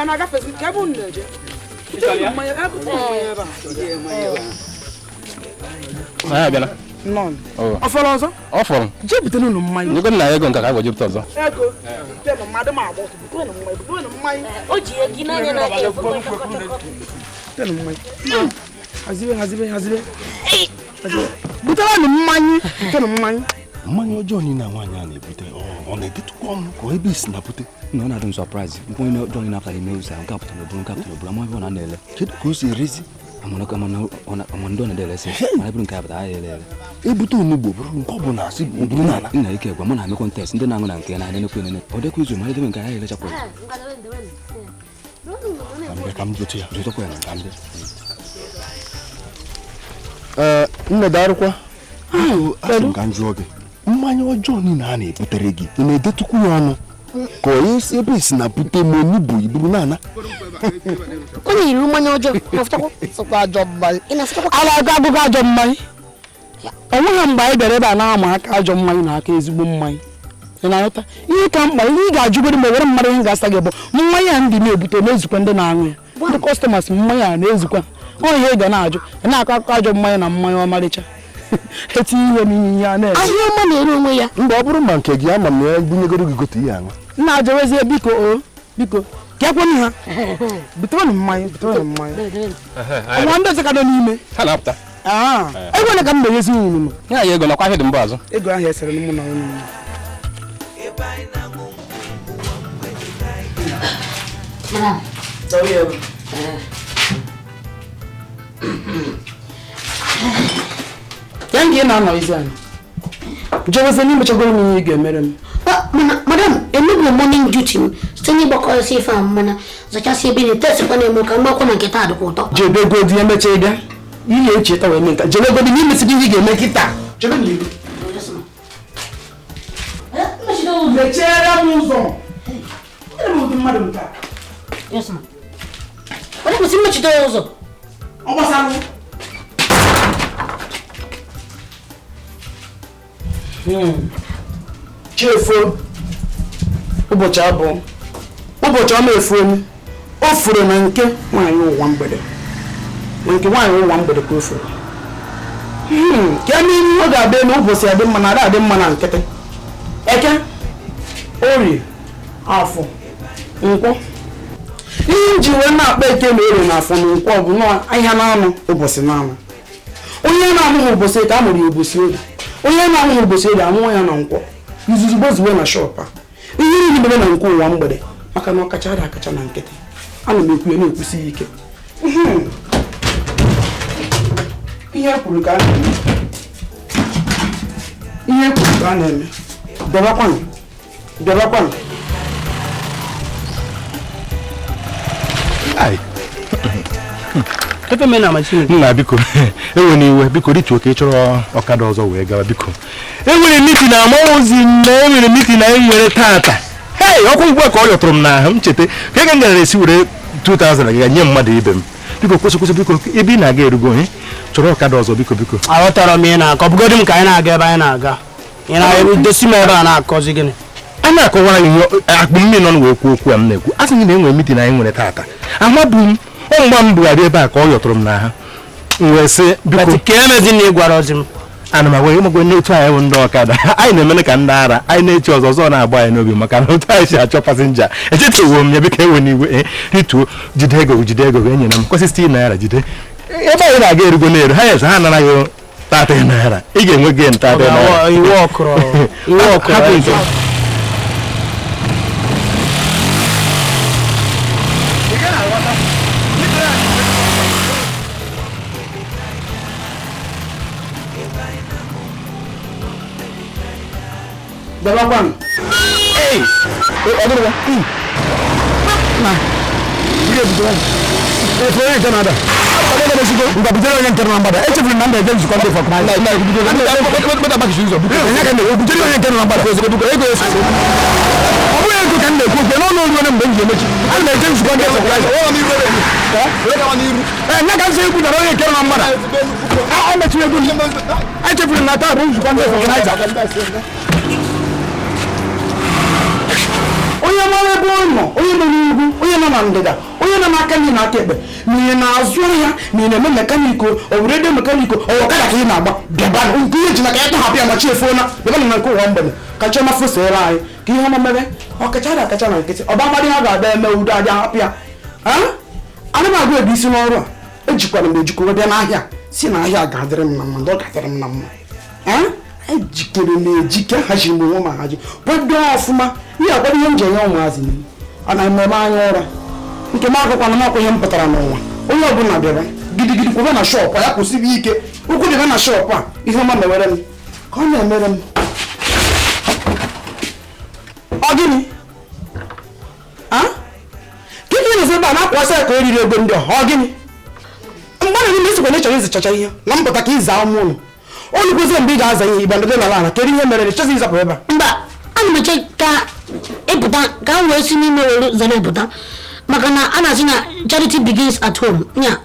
na ga face ke bu nje Ah, bịala. Non. Ọfọrọ ọzọ? Ọfọrọ. Jebute n'ụlọ mmanya. Nyego nna ego nka ka agwa jebute ọzọ. Ego. Tena mmadụ ma agba ọtụ bute n'ụlọ mmanya. O ji egi n'anya na ya. Tena mmanya. Hazibe. Butere n'ụlọ mmanya. Tena mmanya. Mmanya ọjọọ ni na nwaanyị a na-ebute. Ọ na-edetukwa ọnụ ka ebe isi na-bute. No, na don't surprise. When you don't after the news, I'm captain of the I'm on an ele. Kedu ka o si erezi? I'm on done the lesson. I bring cap the eye. Ebute onugbo bụrụ nke ọ bụ na asị bụrụ n'ala. Nna ike gwa m na me contest ndị na-aṅụ na nke na na-ekwe nene. Ọ dịkwa izu ma dịbe nke anyị ele chapụ. Ka m jụtụ ya. Jụtụ kwa ya na ndị. Nne darụkwa. Asị m ka m jụọ gị. Mmanya ọjọọ niile a na-ebutere gị, ị na-edetukwu ya ọnụ. Ka onye si ebe isi na bute m onugbo iburu n'ana. Onye iri mmanya ọjọọ, aftakwa sokwa ajọ mmanya. Ị na-asịkwa ala aga agụgụ ajọ mmanya. Onweghị mgbe anyị bịara ebe a na-ama aka ajọ mmanya na aka ezigbo mmanya. Ị na-aghọta? Ihe ka mkpa ihe ị ga-ajụgoro ma were mmadụ ihe ga-asa gị bụ mmanya a ndị na-ebute na-ezikwa ndị na-aṅụ ya. Ndị kọstọmas mmanya a na-ezikwa. Ọ ihe ị ga na-ajụ. Ị na-akọ akụkọ ajọ mmanya na mmanya ọmarịcha. Eti ihe n'ihe ya na-ere. ahịa ọma na-ere onwe ya. Mgbe ọ bụrụ ma nke gị ama m ya bunyegoro gị gote ihe aṅụ. Nna ajewezie biko ka ekwenụ ha. Butere mmanya. Ọnwa ndị ọzọ ka nọ n'ime. Ha na-apụta. Ego ole ka m na-enyezi unu? Ya ya ego nakwa ihe dị mbụ azụ. Ego ahụ esere n'ụmụ na unu. Madam. Sorry. Yang gị na-anọ izi anyị. Jeweze n'ime chọgoro m ihe ị ga-emere m. Madam, emeghị morning duty m site n'ịgbakọrịsị ife ahụ mana zachasị ebe na-etesikwa na-eme ka mgbakọ na nkịta adịkwa ụtọ. Jebe godi emecha ịbịa. Ihe echeta wee mee nka. Jebe godi n'imesi gị ga-eme kịta. Jebe n'iru. Mechere m ụzọ. Ndị m ụdị mmadụ nke a. Yes, ma. Onye kwesịrị mmechite ụzọ? Ọ gbasara. Chefo. Ụbọchị abụọ. Ụbọchị ọma efu onye. O furu na nke nwaanyị ụwa mgbede. Na nke nwaanyị ụwa mgbede ka o furu. Ka n'ihu ọ ga-abịa n'ụbọchị adị mma na ada adị mma na nkịtị. Eke. Orie. Afọ. Nkwọ. Ihe nji wee na-akpa eke na orie na afọ na nkwọ bụ nọọ ahịa na-anụ ụbọchị na-anụ. Onye na-amụghị ụbọchị ka a mụrụ ya ụbọchị orie. Onye na-amụghị ụbọchị orie amụọ ya na nkwọ. Izuzu bozuwe na shọp a. Ihe niile mere na nke ụwa mgbede maka na ọkacha ada akacha na nkịtị. Ana m ekwu ya na-ekwusi ya ike. Ihe kwuru ka a na-eme. Ihe kwuru ka a na-eme. Bịabakwanụ. Ai. Kefe mena machine. Nna biko. Ewe n'iwe biko rituo ka ị chọrọ ọkada ọzọ wee gawa biko. Enwere meeting na amaozi na enwere meeting na enwere tata. Hey, ọkụ ugbu a ka ọ yọtụrụ m n'ahụ m chete. Ka ị ga esi were 2000 ga nye mmadụ ibe m. Biko kwesị biko ebe ị na-aga erugo ihe. Chọrọ ọkada ọzọ biko. Aghọtara m ị na-akọ bugodi m ka anyị na-aga ebe anyị na-aga. Ị na-edosi m ebe a na-akọzi gịnị? A na-akọwara gị akpụ mmiri nọ wee kwuo okwu a m na-ekwu. A sị gị na enwere meeting na anyị nwere tata. Amabu m mgba m bugharị ebe a ka ọ yọtụrụ m n'ahụ. M wee sị biko ka emezi na ịgwara ozi m. ana m agwa ịmagwe n'otu anyị bụ ndị ọkada anyị na-emene ka ndị ara anyị na-echi ọzọ na-agba anyị n'obi maka na otu anyị si achọ pasenja echetụwo m ya biko ewe n'iwe rituo jide ego enyere m kwesị 60 naira jide ebe anyị na-aga erugo n'elu ha yesa ha anaghị 30 naira ị ga-enwe gị 30 naira iwe ọkụrụ Belapan. Ada apa? Nah, dia betul. Saya kan ada. Ada masih tu. Enggak bicara yang terlalu lambat. Cuma nanda jangan suka dia fakir. Nah, betul bagi susu. Ini kan dia. Bicara yang terlalu lambat. Saya betul. Apa yang tu kan dia? Kau no benci macam. Anda jangan suka dia fakir. Oh, ni boleh. Mereka maniru. Nak kan saya pun orang yang terlalu lambat. Anda cuma tu. Cuma nanda suka dia fakir. Onye onye mara ebe ọ nọ onye nọ n'ugwu onye nọ na ndịda onye nọ n'aka nri na aka ekpe ma ị na-azụ ahịa ma ị na-eme mekaniko owerede mekaniko ọkada ka ị na-agba bịaba nke ihe ji maka ya tọhapụ ya machi efuo na bịaba na nke ụwa mgbede ka chiọma fụsoro anyị ka ihe ọma mere ọkacha akacha na nkịtị ọba mmadụ ha ga-abịa eme udo aja hapụ ya ana m agụ ebe isi n'ọrụ a ejikwara m ejikọ bịa n'ahịa si na ahịa ga-adịrị m na mma ndị ọ ga-adịrị m na mma ejikere m ejike haji m onwe ma haji kwado ọfụma ihe akwado ihe m ji enye ụmụazị n'ihu ana mmemme anya ụra nke m akụkwana m akwa ihe m pụtara n'ụwa onye ọbụla bịara gidigidi kwube na shọpụ ya kwụsịrị ike ụkwụ dịbe na shọpụ a ihe ọma mewere m ka ọ na-emere m ọ gịnị ka ihe na-eze ebe a na-akwasị ya ka o riri ego ndị ọ gịnị mgbe na n'ime isikwa na-echọrọ izichacha ihe na mpụta ka ịza ụmụ ụlọ olu kwụzie mgbe ị ga-aza ihe ịba ndịde n'ala ala kedu ihe mere chọzi ịzapụ ebe a mba ana m eche ka ịpụta ka m wee si n'ime were zara ịpụta maka na a na-asị na charity begins at home nya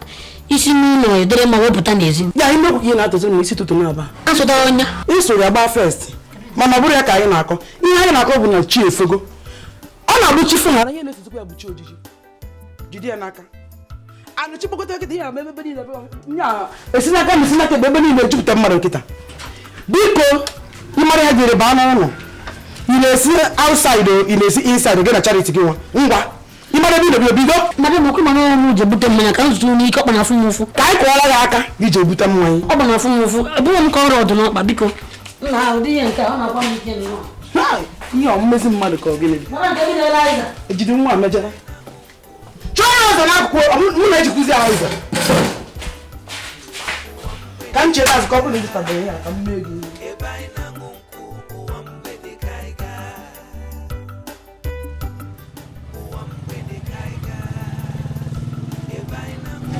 isi n'ụlọ edere ma wepụta n'ezi ya imekwu ihe na-atụziri m isi tụtụ n'aba asụta ọnya isoro ya gbaa fest mana ọ bụrụ ya ka anyị na-akọ ihe anyị na-akọ bụ na chi efego ọ na-abụ chi fụ hara ihe na-esozikwa ya bụ chi ojiji jide ya n'aka ana chikpokọta nkịta ihe ama ebe niile nya esi n'aka m esi n'aka ebe niile ejupụta mmadụ nkịta biko ịmara ya jere baa n'ụlọ ị na-esi outside ị na-esi inside gị na charity gị nwa ngwa ịmara ebe ị bido na be mokụ mana ọnụ je bute mmanya ka m zụtụ n'ike ọkpa na afụ m ụfụ ka anyị kụọla ya aka iji ebute mmanya ọkpa na afụ m ụfụ ebughị m ka ọrụ ọdụ n'ọkpa biko nna ụdị ihe nke ọ na-akwa m ike ihe ọmụmezi mmadụ ka ọ gịnị ejide nwa mejere chọọ ya ụzọ n'akụkụ mụ na ejikwuzi ahụ ụzọ ka m chere azụ ka ọ bụrụ na ịzụtabere ya ka m mee gị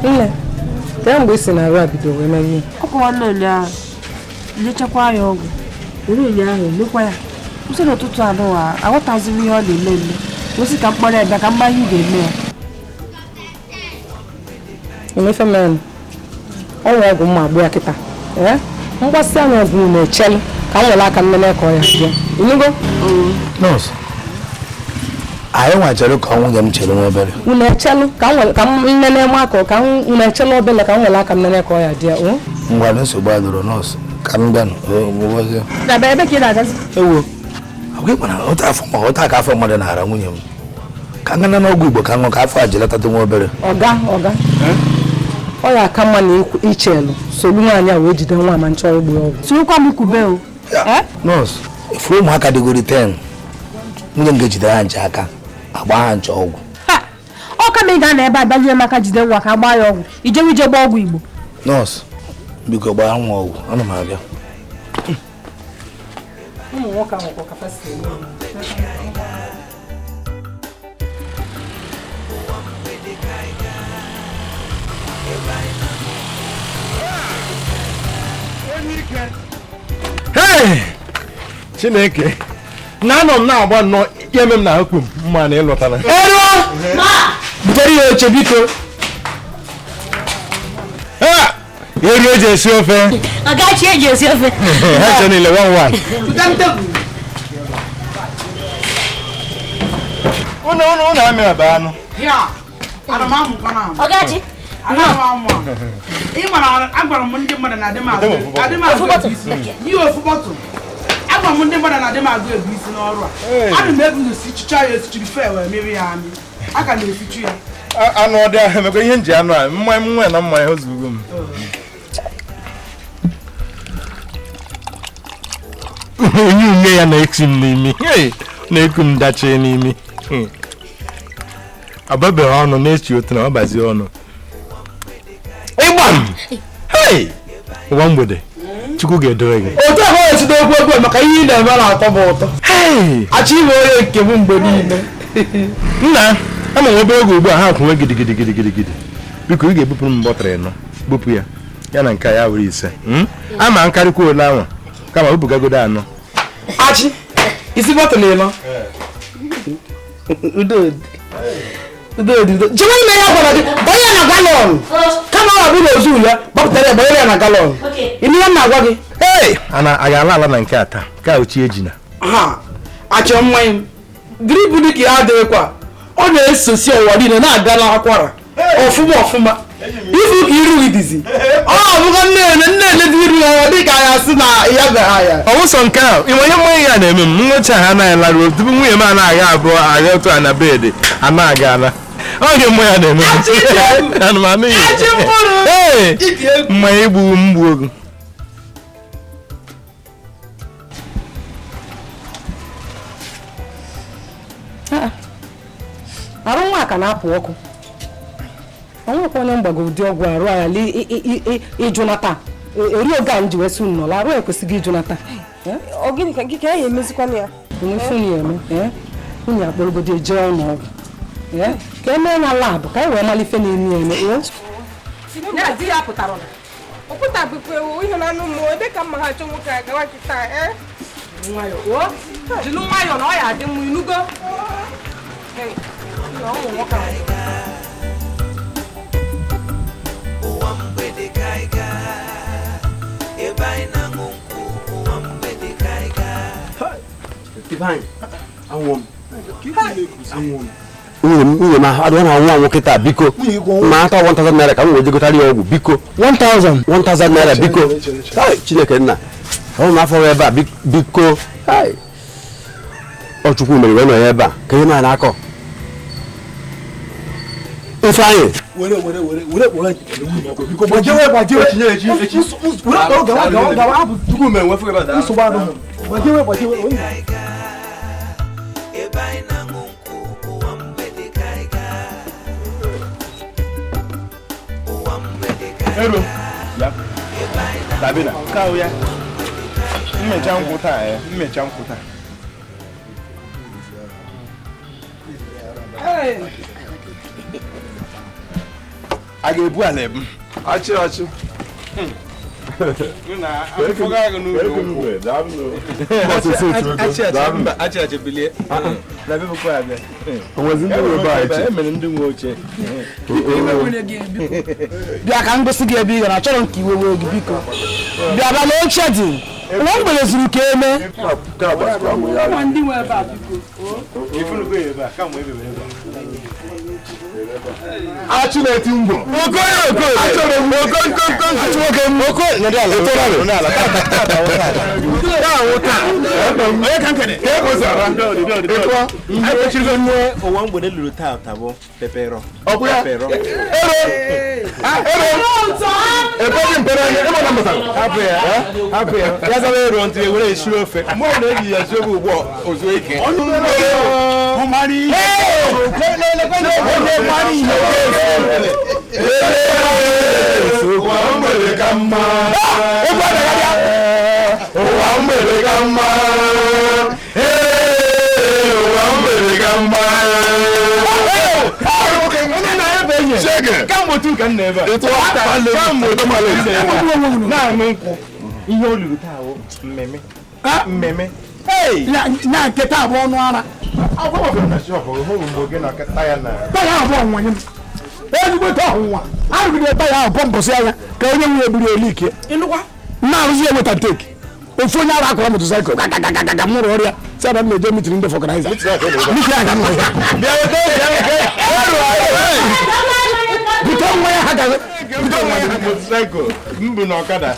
nne kemgbe isi na arụ a bido wee mee ihe ọ kọwa nlele ahụ lechakwa ya ọgwụ were oli ahụ emekwa ya kwụsị n'ụtụtụ abụọ aghọtaziri ihe ọ na-eme eme kwụsị ka mkpọrọ ebe ka mgba ihe ga-eme ya emefe mere ọnwa ọgwụ mma agbụ ya kịta mgbasị anya ọgwụ na-echelu ka m nwere aka mmene ka ọ ya bịa inugo nọọsụ anyị nwachere ka nwunye m chere nwa obere unu echelu ka m nnene m aka ka unu echelu obele ka m nwere aka mmene ka ọ ya bịa ngwa nsogbu adụrụ nọọsụ ka m bịanụ ebe ka ị na-agazi ewo agwịkwana ọta ka afọ mmadụ na-ara nwunye m ka ngana n'ọgwụ igbo ka ṅụ ka afọ a jilatata nwa obere ọga ọ ya aka mma na ichelu solu nwaanyị a wee jide nwa ma nchọ igbu ya ọgwụ sorokwa m kube o nọọsụ efu ụmụaka dịgori 10 nwunye m ga-ejide ha nche aka agba ha nche ọgwụ ọ ka ma ị ga na ebe a bịazie maka jide nwa ka gbaa ya ọgwụ ijewe ije gbaa ọgwụ igbo nọọsụ biko gbaa nwa ọgwụ ana m abịa ụmụ nwoke ahụ kwa kapasiti Chineke na-anọ m na-agba nnọọ ihe eme m na akụ m mma na ịlọtara butere ya oche biko eri eji esi ofe ọgachi eji esi ofe ha che niile nwa ụnụ amị aba anụ ọgachi ị mara agwara m ndị mmadụ na adị m agụ ihe ofu bọtụ agwara m ndị mmadụ na adị m agụ ebu isi n'ọrụ a ana m ebu esi chicha ya esichiri fe wee mmiri ya amị aka na-esichu ya anụ ọdị ahụ emekwa ihe nji anụ a mmanya nwa na mmanya ozugo m onye unye ya na-eti m n'imi na-eku m dachie n'imi ababeghị ọnụ na-echi otu na ọ bazie ọnụ ịgba m ụwa mgbede Chukwu ga-edowe gị otu ahụ eside okwu ekwe maka ihe ị na-eme na-atọ m ụtọ achọ iwe onye nke m mgbe niile nna ama m obere oge ugbu a ha kwụnwe gidigidigidi biko ị ga-ebupụrụ m bọtịrị nọ bupụ ya na nke ya were 5 ama nkarịkwa ole anwa kama bubugagodo anọ achị isi bọtụlụ ịnọ jebe ime ya gwara gị banye ya na galọn kama ọ bụrụ ozu ya gbapụtara ya banyere ya na galọn ime ya na-agwa gị a ga-ala ala na nke a taa ka ochie ejina ha achọ mmanya m Gribuni ki adekwa. Ọ na-esosi ụwa niile na-aga n'akwara. Ọfụma. Ifu ka iru idizi. Ọ bụga nne dị iru ya dị ka ya si na ya gara ya. Ọ wụsọ nke a, ị nwere mmanya ya na-eme m nwocha ha anaghị laruo tupu nwunye m anaghị abụọ agha otu a na bed anaghị ala. Ọ ga mmanya na-eme m. Ana m anụ ya. Ee, mmanya mgbu ogu. Arụ nwa ka na-apụ ọkụ. Onwekwa onye mgbago ụdị ọgwụ arụ ya ịjụnata. Eri oge a m ji wee sị nnọọ arụ ekwesịghị ịjụnata. Ọ gịnị ka gị ka ya emezikwana ya? Nwefunu ya eme. Nwunye akpọrọgodo eje ụlọ ọgwụ. Ka emee na labụ ka e wee malife na-eme eme. Ya di ya pụtara na. Ọ pụtabụkwa ihe na anụ mmụọ ebe ka mma ha chọ nwoke a gawa kịta nwayọ. Jiri nwayọ na ọ ya adị mma inugo. Uwa Mgbede kaiga ebaina ngunku Uwa Mgbede kaiga Divine anwom Uwe ma adọ na nwa nwoke taa biko ma ata 1000 naira ka m wee jegotari ọgwụ biko 1000 naira biko Chineke nna ọ ma afọ ebe a biko ọ Chukwu mere wee nọ ebe a ka ihe ma na-akọ Ifeanyi were biko gbajewe gawa abụ Chukwu mere nwe fere bada nsogbu adụ gbajewe ebaina ngunku Uwa Mgbede kaiga Uwa Mgbede kaiga Ero ya Dabina kawo ya mmecha nkwụta a ga-ebu ala ebu achị achị bilie mere ndị nwe oche Bịa ka m gosi gị ebe ị gara achọrọ m ka iwe wee gị biko. Bịa bịa na oche dị. Nwa mgbede zuru ka eme. Ndị nwe ebe a biko. achị na-eti ngwo Uwa Mgbede lụrụ taa bụ pepero ya zara ero ntị were esi ofe mụ na-eji ya siobe ugbu ozu ike Uwa Mgbede ka mma Uwa Mgbede ka mma Uwa Mgbede ka mma ka motu ka nna ebe ka motu na-amị nkwụ ihe o luru taa bụ mmemme Na nketa abụọ ọnụ ara. Taya abụọ nwanye m. Ezigbo ta ọnwa. Arụgide taya abụọ mbọsị anya ka onye nwe eburu elike. Na-arụzi ya nweta teki. Ofu onye ara akọrọ motosaịkụl gaga mụrụ ọrịa si ada m na-eje mitin ndị fọkọnaiza. Biko ya ga nọ ya. Biko nwa ya ha gaza. motosaịkụl mbụ na ọkada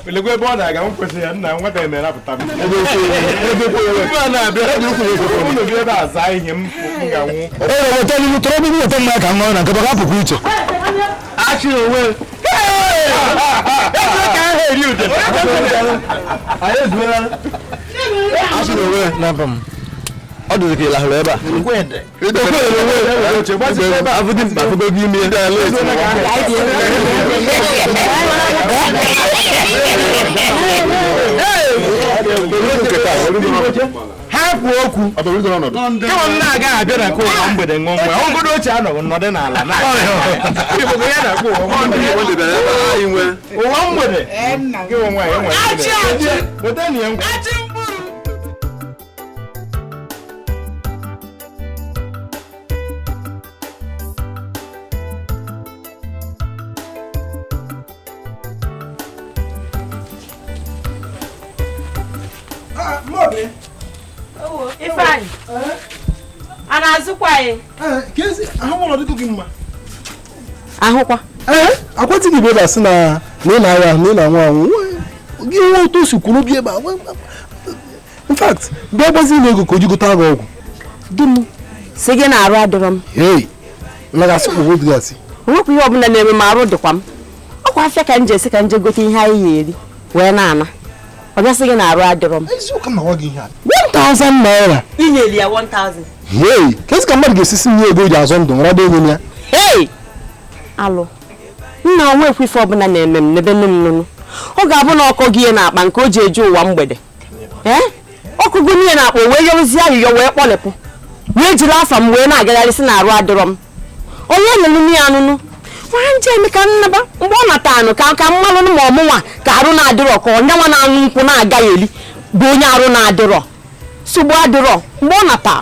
elekwa ebe ọ na-aga m kwesịrị ya nna nwata emere apụta m ụlọ bi ebe a zaa ihe m ga-anwụ weta mmanya ka m ṅụọ na nke baka apụkwa iche. achị onwe achị onwe na mpa m ọ dịrị ka ị lahụrụ ebe a abụdị mkpa afụgo gị ime ndị ala esi hapụ okwu kama m na-aga abịa na nke Ụwa Mgbede ṅụọ nwa ọgụgụ oche anọghị nnọdụ n'ala ya na-akpọ Ụwa Mgbede gị nwe nwaanyị weta na ya ngwa a na-azụkwa anyị ahụkwa akwati gị bịa sị na ị na-agha na ị na-anwụ anwụ gị nwe otu si kwuru bi ebe a in fact bịa gbazi m ego ka o ji gota gị ọgwụ di m si gị na-arụ adịrọ m nagasị kpụrụ dị gasị onwekwa ihe ọbụla na-eme m arụ dịkwa m ọkwa afịa ka m ji esi ka m je gote ihe anyị ga-eri wee na-ana ọ bịasị gị na-arụ adịrọ m 1000 naira inyeli ya 1000 kezi ka mmadụ ga-esisi nye ego ji azọ ndụ nrado ego ya alụ nna onwekwa ife ọbụla na-eme m n'ebe nne m nụnụ ọ ga-abụ na ọkọ gị ihe na-akpa nke o ji eje ụwa mgbede ọkụgụ niile na-akpọ wee yọrụzie ayụyọ wee kpọlepụ wee jiri afa m wee na-agagharịsị na arụ adịrọ m onye nụnụ ya anụnụ nwere nje eme ka nnaba mgbe ọ nata anụ ka mmalụ ma ọmụnwa ka arụ na-adịrọ ka ọnyanwa na-aṅụ nkwụ na-agaghị eli bụ onye arụ na-adịrọ sogbu adịrọ mgbe ọ nata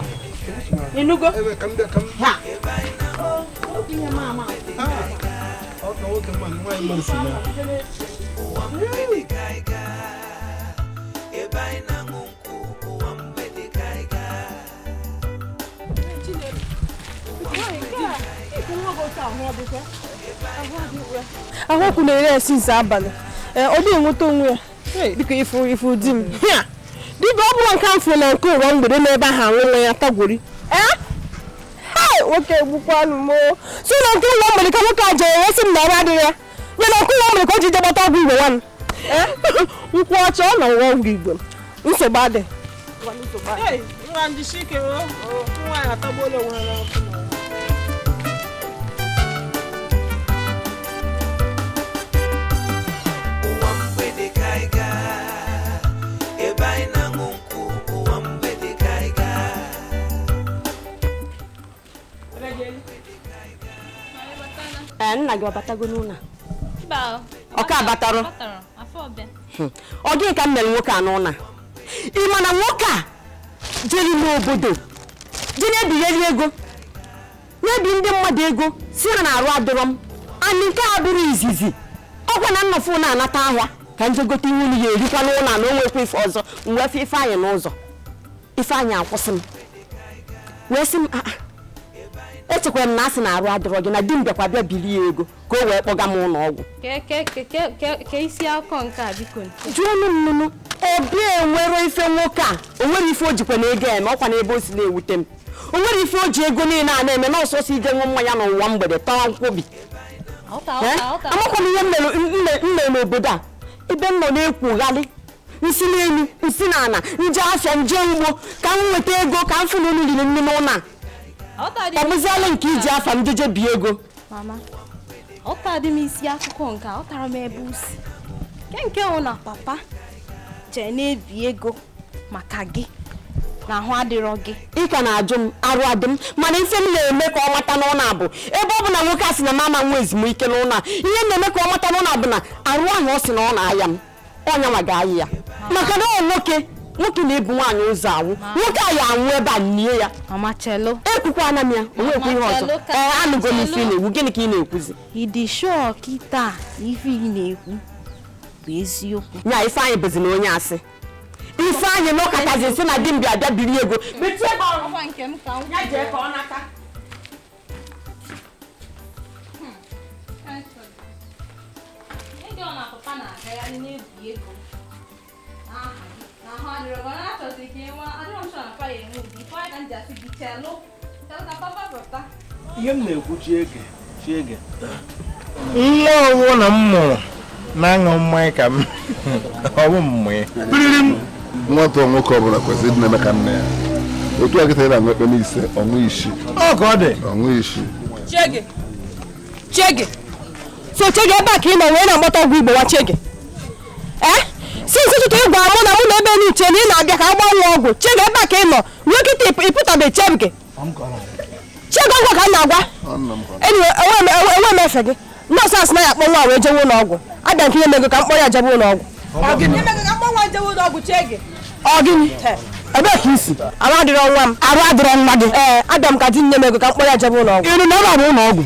ahụọkụ na-ere esi nse abalị ọ dị enweta onwe ya dịka ifu di m dịka ọ bụla nke afọ na nke ụwa mgbede n'ebe ahụ anwụ nwa ya tagwori nwoke egbukwanụ m si na nke ụwa mgbede ka nwoke a jere esi m na ọrụ adịghị ya nye na nke ụwa mgbede ka o ji jegbata ọgwụ igwe nwanụ nkwụ ọcha ọ na ụwa ọgwụ igwe nsogbu adị nna gị ọbatago n'ụlọ ọ ka abatara ọ gịnị ka m mere nwoke a n'ụlọ ị ma na nwoke a jere n'obodo je na-ebigheri ego na-ebi ndị mmadụ ego si ha na-arụ adịrọ m anyị nke a bụrụ izizi ọkwa na nnọfụ na-anata ahịa ka nje gote ihe unu ya erikwa n'ụlọ na onwekwa ife ọzọ mgbe fe ife anyị n'ụzọ ife anyị akwụsị m wee sị m echekwara m na asị na-arụ adịrọ gị na di m bịakwa bịa bili ya ego ka o wee kpọga m ụlọ ọgwụ ka isi akọ nke a biko jụọ nnụnụ obi enwere ife nwoke a o nwere ife o jikwa na ego eme ọkwa na ebe o si na-ewute m o nwere ife o ji ego niile a na-eme na ọsọsọ ije ṅụ mmanya n'ụwa mgbede tọọ nkwobi amakwa m ihe m mere n'obodo a ebe m nọ na-ekwugharị nsi n'elu nsi n'ala nje afịa nje ugbo ka m nweta ego ka m fụ na unu riri nri n'ụlọ ọ bụziala nke iji afa m jeje bie ego mama ọ tadị m isi akụkọ nke ọ tara m ebe usi nke hụ na papa jee na-ebi ego maka gị na ahụ adịrọ gị ị ka na-ajụ m arụ adị m mana ife m na-eme ka ọ mata n'ụlọ abụ ebe ọ bụ na nwoke a sị na mama nwa ezumike n'ụlọ a ihe m na-eme ka ọ mata n'ụlọ abụ na arụ ahụ ọ sị na ọ na-aya m ọnya nwa ga-ayị ya maka na nwoke na-ebu nwaanyị ụzọ awụ nwoke a ya anwụ ebe a nie ya ekwukwana m ya onwekwa ihe ọzọ anụgo m ife ị na-ekwu gịnị ka ị na-ekwuzi ịdị shọọ kịta ife ị na-ekwu bụ eziokwu nya ife anyị bụzi na onye asị ife anyị n'ụkatazi esi na di m bịa biri ego mechie ebe ọrụ nke m ka ya jee ka ọ nata ihe m na-ekwu Chiege nwa ọwụ na m mụrụ na-aṅụ mmanya ka m ọ bụ mmanya nwata nwoke ọbụla kwesịrị ịdị na-eme ka nne ya otu a kịta na-aṅụ ekpe n'ise ọṅụ isi ọ ka ọ dị ọṅụ isi Chiege so Chiege ebe a ka ị nọ wee na-agbata ọgwụ igbo nwa Chiege si ụtụtụ ị gwara mụ na ebe n'iche na ị na-abịa ka agbanwe ọgwụ Chiege ebe a ka ị nọ ruo kịta ịpụtabe Chiege Chiege ngwa ka m na-agwa enwe m efe gị nọọsụ asị na ya akpọ nwa wee jewe ụlọ ọgwụ abịa nke ihe mego ka mkpọ ya jebe ụlọ ọgwụ ọ gịnị ebe ka isi arụ adịrọ nwa m arụ adịrọ nwa gị abịa m ka di nne m ego ka mkpọ ya jebe ụlọ ọgwụ ịrụ na ebe a bụ ụlọ ọgwụ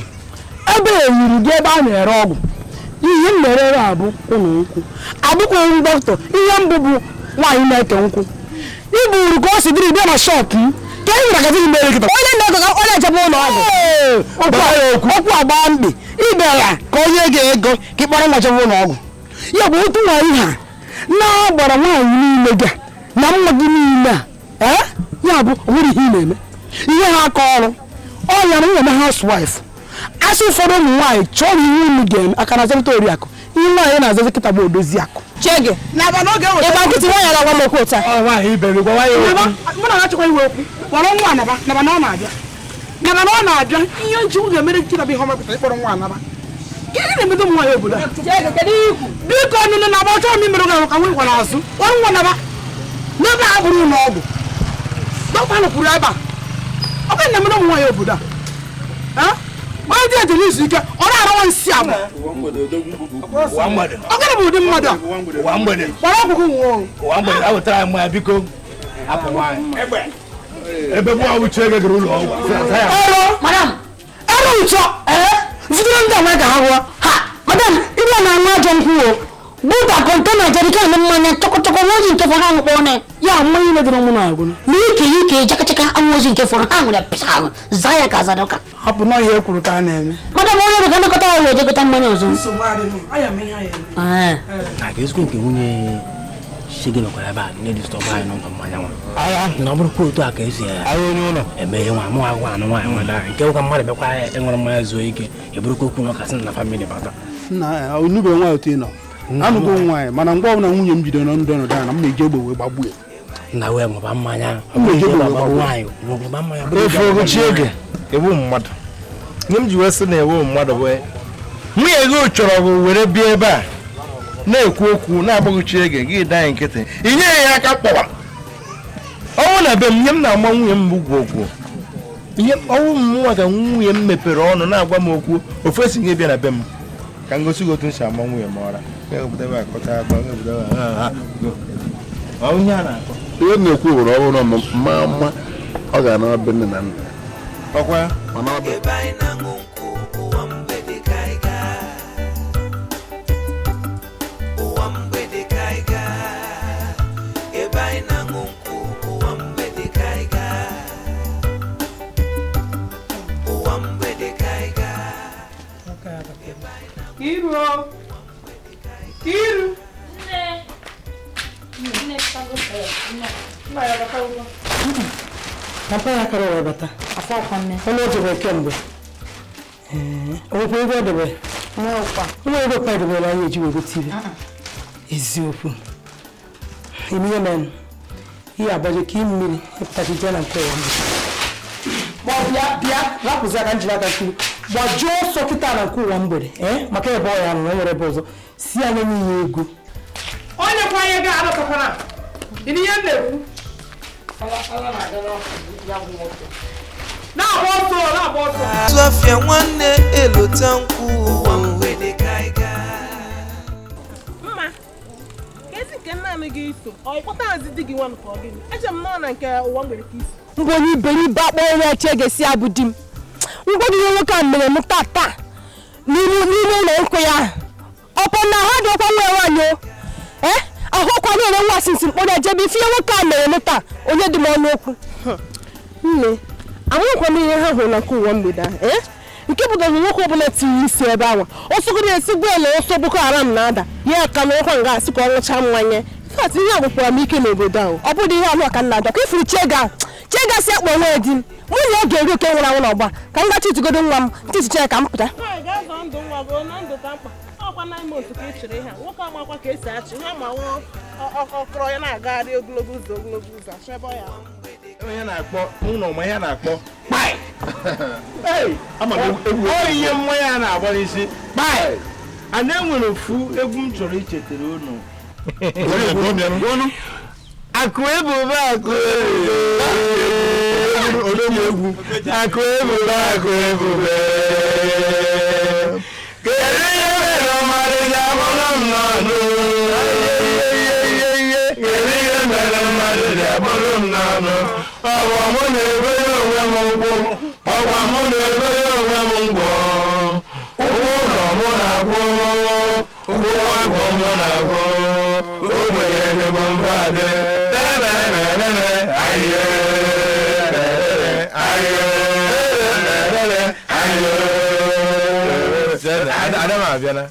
ebe ewuru gị ebe a na-ere ọgwụ ihe m na-ere abụ ụlọ nkwụ abụkwaghị dọkịta ihe mbụ bụ nwaanyị na-eke nkwụ iburu ka o si dịrị bịa na shọpụ m na-ejebe ụlọ ọgwụ okwu agba mkpi ibe ya ka onye ga-ego ka ịkpọrọ nwachebe ụlọ ọgwụ ya bụ otu nwaanyị ha na-agbara nwaanyị niile gị na mma gị niile a ya bụ onwere ihe ị na-eme ihe ha aka ọrụ ọ ya na nwere housewife asị ụfọdụ ụmụ nwaanyị chọrọ ihe unu ga-eme aka na azapụta oriakụ ihe nwaanyị na-azazi kịta bụ odozi akụ Chege. N'aba n'oge nkịtị nwaanyị na-agwa m okwu ụta. Nwaanyị ibere gwa nwaanyị okwu. Mụ na achọkwa iwe okwu. Kpọrọ nwa anaba na ọ na-abịa. Naba na ọ na-abịa ihe nji ụzọ mere nkịta bụ ihe ọma pụtara ịkpọrọ nwa anaba. Gịnị na-emedo m nwaanyị obodo a? Biko nne na agba ọchọrọ m imere gị ka nwa gwara azụ. Kpọrọ nwa anaba. N'ebe a bụrụ ụlọ ọgwụ. Dọkịta kwuru ebe a. Ọ bụ na-emedo m nwaanyị obodo a. Onye dị ejele izu ike, ọ na-arawa nsị agba. Ọ gịnị bụ ụdị mmadụ a? Gbara ọgwụgwụ nwụọ. Awụtara m ya biko hapụ nwaanyị. Ebe mụ awụchi ego gara ụlọ ọgwụ. Madam, ebe ụtọ, zitere ndị ọma ga ha rụọ. Ha, madam, ịbịa na-aṅụ ajọ nkwụ o. Buta kọntena jerikan mmanya chọkọchọkọ nwozi nke fọrọ ahụ kpọọ ya mmanya ile dịrị mụ na-agụ. N'ike chakachaka anwụzi nke fọrọ ha nwere pịsa ahụ zaa ya ka azadoka. Hapụ na ihe ekwuru ka a na-eme. Madam, onye bụ ka ndekọta ọrụ ejekọta mmanya ọzọ. Ezigbo nke nwunye Shege nọkwara ebe a na-edistọbụ anyị n'ụlọ mmanya nwa. Na ọ bụrụkwa otu a ka esi eme ihe nwa mụ agwụ anụ nwaanyị nwada nke ụka mmadụ bịakwa ịṅụrụ mmanya zuo ike eburukwa okwu na ọkasị na famili bata. Nna onube nwa otu ị nọ anụgo nwaanyị mana mgbe ọbụla nwunye m bidoro n'ndụ ọnọdụ a na m na-eji egbe wee gbagbuo ya. Nna wee ṅụba mmanya ochi ege ewu mmadụ nye m ji wee sị na ewu mmadụ wee nwunye gị chọrọ gị were bịa ebe a na-ekwu okwu na-agbaghochi ege gị daa nkịtị inye ya aka kpọwa ọnwụ na be m nye m na-agba nwunye m ugwu okwu ihe ọnwụ m nwa ka nwunye m mepere ọnụ na-agwa m okwu ofu esi gị bịa na be m ka m gosi gị otu m si agba nwunye m ọra ihe na-ekwu bụrụ ọhụrụ mma mma ọ ga-anara be nne na nna ọkwa ya Kiru. Papa ya karo wabata. Afọ kwanne. Ono jebe kemgbe. Okwu ego debe. Ono ego pa debe la yeji wego TV. Eziokwu. Emiye men. Ihe abaje ki mmiri epụtachi jana nke wa. Bịa rapụzi aka njiri aka kiri. Gbajuo sọkịta na nke ụwa mgbede maka ebe ọ ya nọ nwere ebe ọzọ si anya n'ihe ego onye kwa anyị ga-arọtakwara ịdị ihe na-ekwu na-agba ọsọ Sofia nwanne elota nkwụ ụwa mgbede kaiga mma kezi nke nna m gị iso ọ ịkpọta hazi di gị nwa nke ọ gịnị eche m nọ na nke ụwa mgbede ka iso mgbe onye iberibe akpọ onye eche ga-esi abụ di m ngwa gị ihe nwoke a mere m tata n'ime ụlọ nkwe ya ọkwa na ha dị ọkwa nwa nwaanyị ahụkwa na-ere nwa sinsi mkpọrọ ejebe ife nwoke a mere m taa onye dị m ọnụ okwu nne amụkwa m ihe ha hụrụ na nke ụwa mgbede ahụ nke bụdoro nwoke ọbụla tiri isi ebe ahụ ọsọgoro esigbo ele ọsọ Boko Haram na-ada ya ka na ọkwa nga asị ka ọ ṅụcha mmanya fat ihe agwụkwara m ike n'obodo ahụ ọ bụrụ ihe anụ ka nna ka ifuru chega si akpọ nwa di m nwunye oge eri oke nwụrụ anwụ n'ọgba ka m gachi itigodo nwa m titiche ka m pụta nwoke amakwa ka esi achị ha ma ọkọrọ ya na-agagharị ogologo ụzọ achọ ebe ọ ya onye na-akpọ ụlọ ma ya na-akpọ ihe mmanya a na-agba n'isi a na-enwere ofu egwu m chọrọ ichetara unu akụ ebube akụ ebube kedu ihe mere mmadụ ji abụrụ m n'ọnụ kedu ihe mere mmadụ ji abụrụ m n'ọnụ ọgwa mụ na-ebere onwe m ụkwụ ọgwa mụ na-ebere onwe m ngwọ ụgwọ ụlọ mụ na-akwụ ụgwọ agwọ mụ na-akwụ ogbenye dịbụ mba dị abịana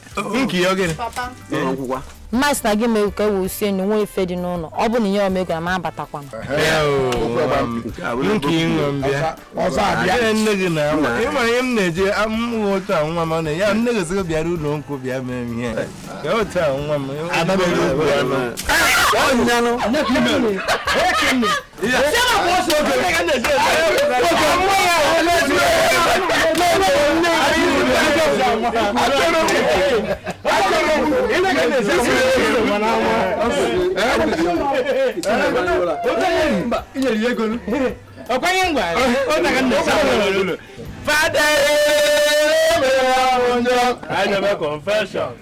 nke ya ogene Master gị mee ka wo sie ni nwe ife dị n'ụlọ ọ bụ na ihe omego na ma abatakwa m nke inwe mbịa ọzọ abịa nne gị na ịma ihe m na-eje amụghị otu a nwa m na ya nne gị sịgo bịara ụlọ nkwụ bịa mee m ihe ka otu a nwa m confession.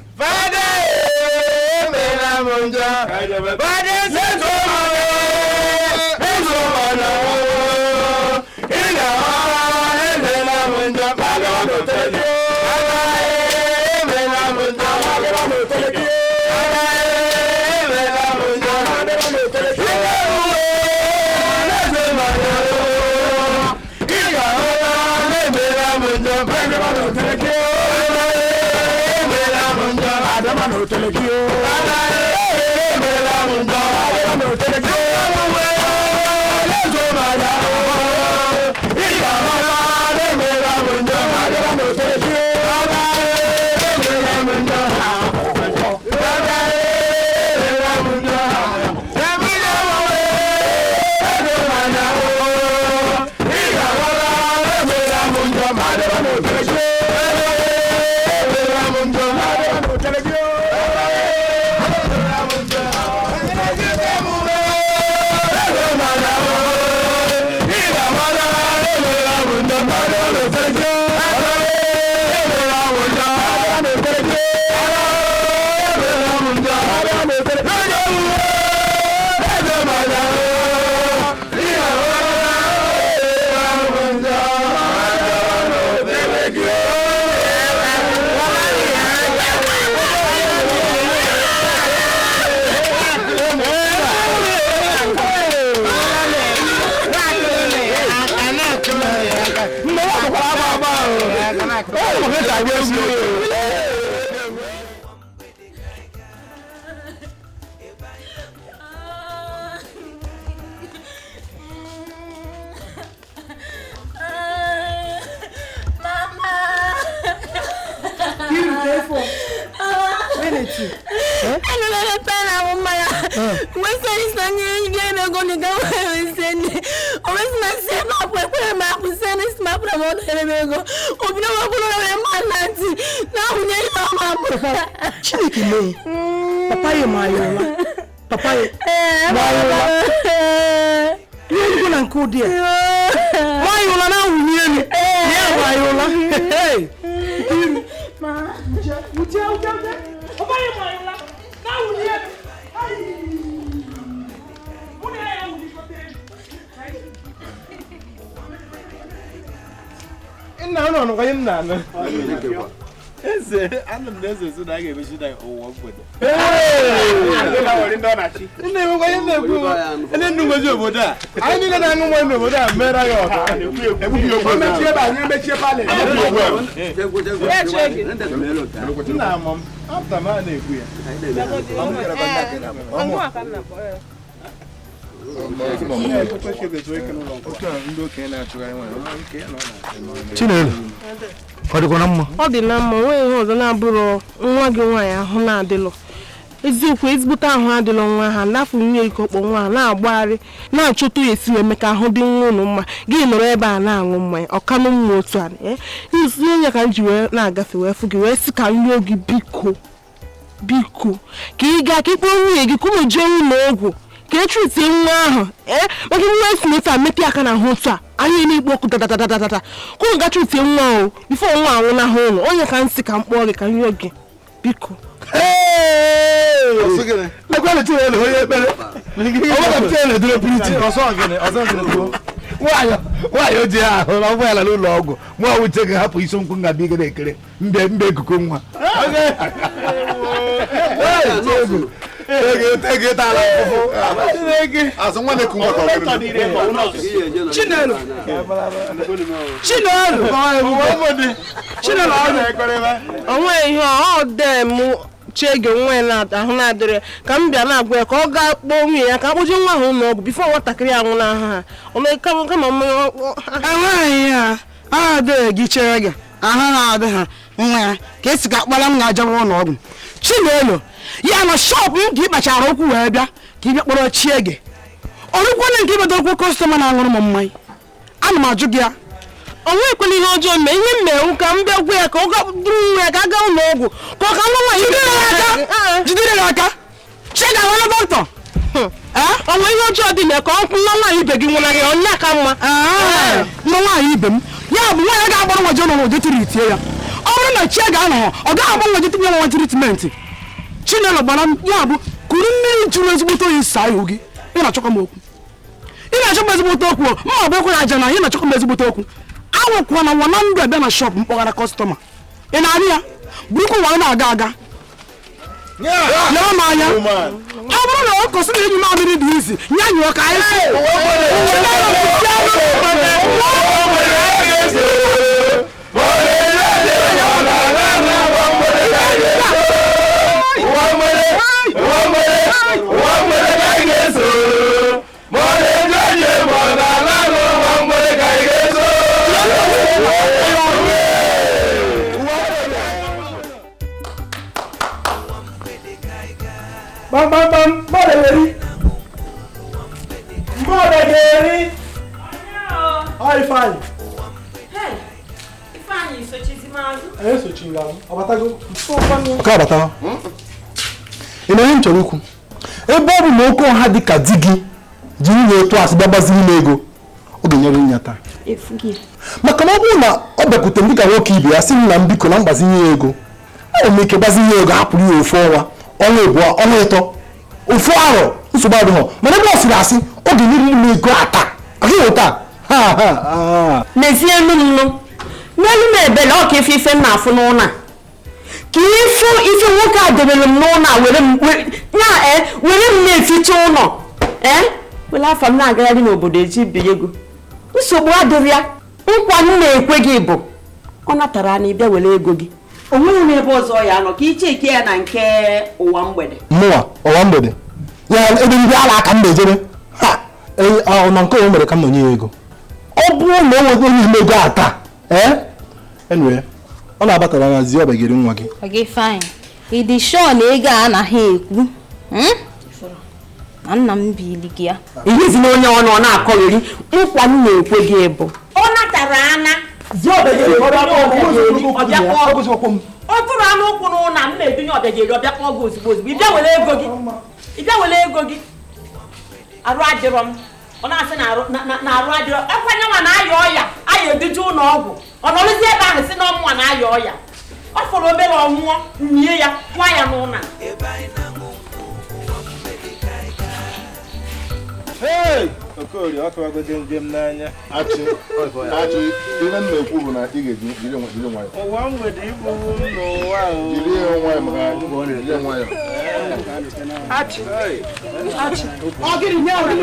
Chinelo ọ dị na mma nwee ihe ọzọ na-abụrụ nwa gị nwaanyị ahụ na-adịlọ eziokwu ezigbote ahụ adịlọ nwa ha n'afọ nwunye ikokpo nwa ha na-agbagharị na-achọta esi wee mee ka ahụ dị nwa ụnụ mma gị nọrọ ebe a na-aṅụ mmanya ọkanụ mma otu a isi onye ka m ji wee na-agafe wee fụ gị wee sị ka nri oge biko ka ị gaa ka ịkpọrọ nwunye gị ka ụmụ jee ụlọ ọgwụ ka echutie nwa ahụ maka nwa esi n'otu a metụ aka na ahụ otu a anyị na-ekpo ọkụ dadadadadada kwụrụ gacha utie nwa o bifo nwa anwụ na ahụ ụlọ onye ka nsị ka mkpọọ gị ka nri oge biko nwaanyị o ji ahụ na ọgwụ ya n'ụlọ ọgwụ nwa wuche ga-ahapụ isi nkwụ nga bigere ekere mbe ekuku nwa Take it out. As one that Chege nwe na ahụ na-adịrị ka m bịa na-agwa ya ka ọ gaa kpọọ nwunye ya ka akpọje nwa ahụ n'ọgwụ bifo nwatakịrị anwụ n'ahụ ha kama enweghị ya aha adịghị gị chere gị aha na-adị ha nwa ya ka esi ka akpara m na-ajawa ụlọọgwụ Chinelo ya na shọpụ m ka ị kpachara okwu wee bịa ka ị bịa kpọrọ chie gị ọrụkwana nke ịbata okwu kọstọma na-aṅụrụ m mmanya ana m ajụ gị ya onwe ekwela ihe ọjọọ mee ihe mmewu ka m bịa gwa ya ka ọ duru nwa ya ka a gaa ụlọọgwụ ka ọ ka nwa nwaanyị jidere ya aka chega nwere dọkịta onwe ihe ọjọọ dị na ka ọ kwụ nwa nwaanyị ibe gị nwụnarị onye aka mma nwa nwaanyị ibe m ya bụ nwaanyị ga-agbara nwa jee n'ụwa jetiri itie ya ọ bụrụ na chi ga-anọ ọ gaghị agba nwa jetinye nwa tritmentị Chinelo gbara m ya bụ kuru mmiri jụrụ ezigbote oyi saa ihu gị ị na-achọkọ m okwu ị na-achọkọ m ezigbote okwu ma ọ bụ ekwe ya aja na ị na-achọkọ m ezigbote okwu awụkwa na nwa na ndụ ebe na shọpụ mkpọgara kọstọma ị na-arị ya burukwu nwa na-aga aga lere m anya ọ bụrụ na ọ kọsịrị enyi mamịrị dị izi nye anyị ka anyị Bam, Mbodegeri. How you fine? Hey, fine, so cheesy man. Eh, so chinga. Abatago. Ka abata. Ina yin choruku. Ebe ọ bụ na okwu ha dị ka di gị jiri otu asị gbaziri m ego. Ọ ga-enyere nyata. Efugi. Maka na ọ bụrụ na ọ bịakwute m dịka nwoke ibe ya sị m na mbiko na mgbazinye ego. Ọ nwere ike gbazinye ego hapụrụ ya ofu ọnwa, ọnwa abụọ, ọnwa ịtọ. Ofu arọ nsogbu adịghị mana ebe ọ siri asị ọ ga-enyere m ego ata ahụ taa n'ezie nnụnụ n'elu m ebele ọ ka ife m na-afụ n'ụlọ ka ife nwoke a debere m n'ụlọ were m na-eficha ụlọ were afọ m na-agagharị n'obodo eji bie ego nsogbu adịrị ya nkwa m na-ekwe gị bụ ọ natara ana ịbịa were ego gị o nweghị m ebe ọzọ ya nọ ka iche ike ya na nke ụwa mgbede ụwa mgbede ya ebe ndị ala aka m na-ejere na nke o mere ka m nọnye ya ego ọ bụrụ na o nweta onye ime ego ata enwere ọ na-abatara na zi ọbagiri nwa gị Okay, fine. Ịdị sure na ego a anaghị ekwu na nna m bili gị ya ihezi na onye ọnụ ọ na-akọgheri nkwa m na-ekwe gị bụ ọ natara ana zi ọbagiri ọ tụrụ anụ ụkwụ n'ụlọ m na-edunye ọbịageri ọbịa kpọọ gị ozugbo ịbịa were ego gị arụ adịrọ m ọ na-asị na arụ adịrọ ekwanye nwa na-aya ọya aya eduje ụlọ ọgwụ ọ nọrụzie ebe ahụ si na ọmụnwa na-aya ọya ọ fọrọ obere ọnwụọ nye ya kwa ya n'ụlọ Okorie ọ tụwagodo njem n'anya. Achị, ihe m na-ekwu bụ na ị ga-eji jiri nwayọ. Ụwa mgbede ịbụ n'ụwa ahụ. Jiri nwayọ maka jiri nwayọ. Achị. Ọgịrị nye ọgịrị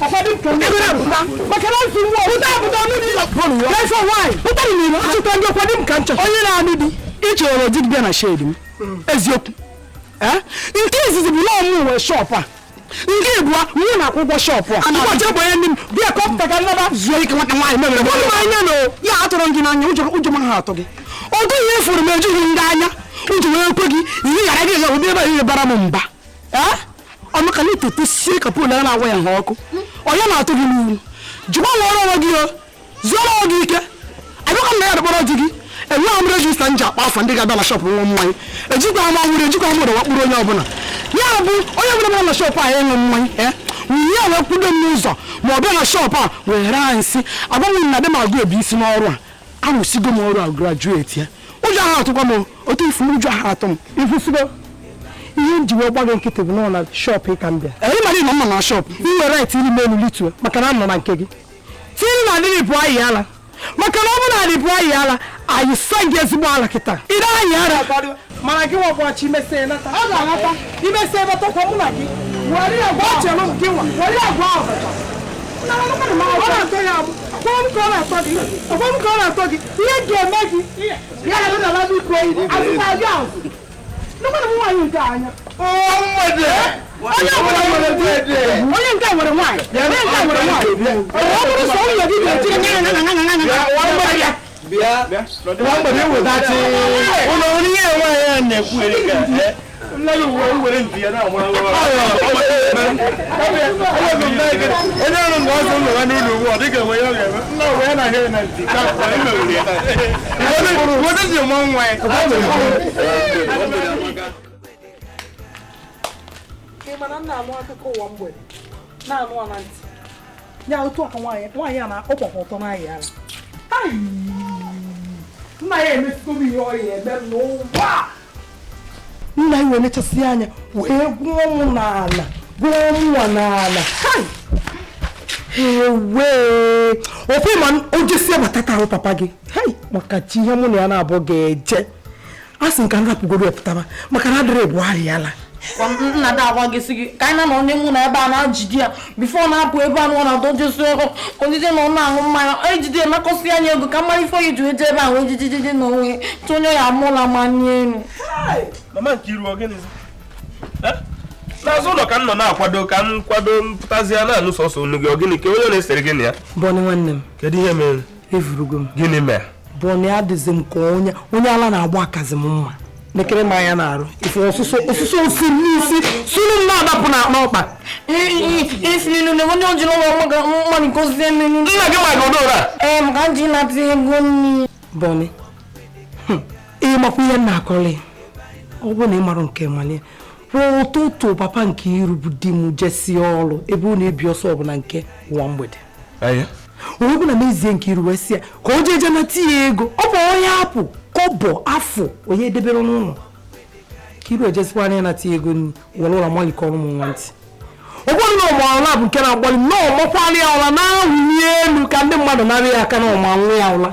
ọfọdụ nke ndị na-apụta maka na nsị nwa ụta apụta n'ụdị bọọlụ ya. That's why. Ụta ni n'ilo achụta ndị ọkwado m ka ncha. Onye na-anụ di ịchọrọ di bịa na shade m. Eziokwu. Nke izizi bụ na ọmụ nwe shop a. Nke ịbụa nwụ na akwụkwọ shọpụ a ụbọchị ụbọchị ndị m bịa kọpụta ka nnaba zuo ike nwata nwaanyị mebere anya na ya atụrụ gị n'anya ụjọ ma ha atọ gị ọgụ ihe fụrụ m ejughị ndị anya ụjọ wee kwe gị ihe ghara gị obi ebe ihe bara m mba ọmaka na itete sie ka poolu ya na-agwa ya ha ọkụ onye na-atụ gị n'uru jụba nwere onwe gị zuoro onwe gị ike abịakwa m na ya dọkpọrọ di gị enweghị m rejista nji akpa afọ ndị ga-abịa na shọpụ nwa mmanya ejikwa m ọhụrụ ejikwa m ụlọ wakpụrụ onye ọbụla ya bụ onye ọbụla bịara na shọpụ a ịṅụ mmanya nwunye ya wee kwudo m n'ụzọ ma ọ bịa na shọpụ a were anyị nsị agbanwe m na dị m agụ ebi isi n'ọrụ a arụsigo m ọrụ a grajueti ya ụjọ ahụ atụkwa m otu ifu ụjọ ahụ atụ m ifusigo ihe m ji wee gba gị nkịtị bụ nọ na shọpụ ịka m bịa ịmara ịnọ mma na shọpụ iwere eti ime elu lituo maka na m nọ na nke gị tinye na adịghị pụọ ayị ala maka na ọ bụ na adị pụọ ayị ala anyị sa gị ezigbo ala kịta ide anyị ara mana gị nwakwa chi mesịa nata ọ ga-anata imesịa ebetakwa mụ na gị were ya gwa chelụ m gị nwa were ya gwa ọbata ọ na-atọ ya abụ agwa m ka ọ na-atọ gị ihe ga-eme gị ya na na ala biko azụta gị azụ nụkwara m nwaanyị nke anya onye nke nwere nwaanyị ọ bụrụ sọ ụlọ gị ga-etiri ya Bia, nna ya emetụgo m ihe ọ ya eme m n'ụwa nna ya wee nechasị anya wee gụọ m n'ala gụọ mụnwa n'ala ewee ofe ma o jesie batata ahụ papa gị maka chi ihe mụ na ya na-abụ ga-eje a sị nka nrapụgoro epụtaba maka na adịrị ebu arịala nna da agwa gị sị gị ka anyị na onye mụ na ebe a na-ajide ya bifo na-apụ ebe a nọ na dojesu ego ojije na ọ na-aṅụ mmanya ejide ya nakọsị anya ego ka mmadụ ifo iji eje ebe ahụ ejijide na onwe tụnye ya amụla manye elu mama Nkiru ọgịnịzi n'azụ ụlọ ka m nọ na-akwado ka m kwado mpụtazi ya na-anụ sọsọ unu gị ọgịnị ka onye na-esere gịnị ya Bọnị nwanne m kedu ihe mere evurugo m gịnị mere Bọnị adịzi m ka onye ala na-agba akazi m mma nekere m anya na-arụ ife ọsụsụ osi n'isi sunu m na-adapụ n'ọkpa ifililu na onye ojiri ụlọ mmadụ nkozie mmiri nna gị maga ụdọra maka nji nata ego nri Bọnị ịmakwa ihe m na-akọrị ọ bụrụ na ị mara nke manye ụtụtụ papa Nkiru bụ di m jesie ọrụ ebe ọ na-ebi ọsọ ọbụla nke Uwa Mgbede onye bụ na mezie Nkiru wee sị ya ka o jeje nata ya ego ọ bụ onye apụ kọbọ afọ onye edebere n'ụlọ Nkiru ejesikwa anya nata ya ego were ụlọ malike ọrụ m nwa ntị ụgbọrụ na ọmụala bụ nke na-agbalị na ọmọkwalị ya ụla na-awụli elu ka ndị mmadụ narị ya aka na ọmanwụ ya ụla